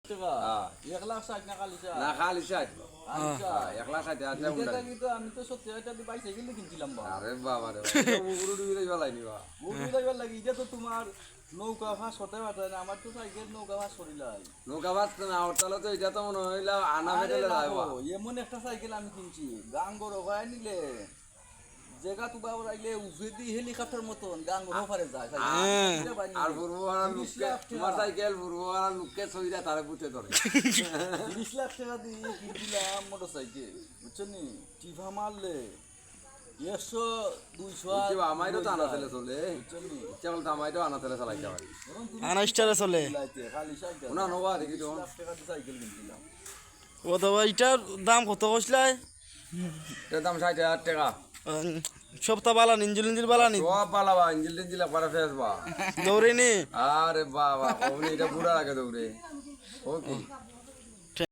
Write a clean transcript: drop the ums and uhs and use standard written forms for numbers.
এক লাখ 60 না খালি 60 না খালি 60 এক লাখ 60 হাজার টাকা কিন্তু আমি তো 70,000 দিয়ে বাইসাইকেল কিনছিলাম বা আরে বাবা রে মুগুরু ডুবি যাই বলাইনি বা মুরগি লাগার লাগি এটা তো তোমার নৌকা ভাস হতে পারে না আমার তো সাইকেল নৌকা ভাস করিলাই নৌকা বাস না হরতালে তো এটা তো মনে হইলা আনা বেটেলে যাইবা এমন একটা সাইকেল আমি কিনছি গাঙ্গর ওখানে নিলে জায়গা তো বাবু রাইলে উফেদি হেলিকপ্টার মতন গাঙ্গর ওপারে যায় আর বুরবুয়ার লুককে তোমার সাইকেল বুরবুয়ার লুককে সইরা তারে পুঁতে ধরে 30 লাখ টাকা দিয়ে কিনছিলাম মোটর সাইকেল বুঝছো নি টিভা মারলে 100 200 আমাইরও তো আনা তেলে চলে বুঝছো নি কেবল তো আমাইরও আনা তেলে চালাইতে পারি আনাইস্টারে চলে খালি সাইকেল ওনা নবা দেখি তো 30 লাখ টাকা দিয়ে সাইকেল কিনছিলাম ও তো এটার দাম কত কইছলাই এর দাম 60,000 টাকা সপ্তাহ বালান ইঞ্জিল বালানি সব পালাবা ইঞ্জিল টিঞ্জিল একবারে ফেসবা দৌড়েনি আরে বাবা ওনি এটা বুড়া লাগে দৌড়ে ওকে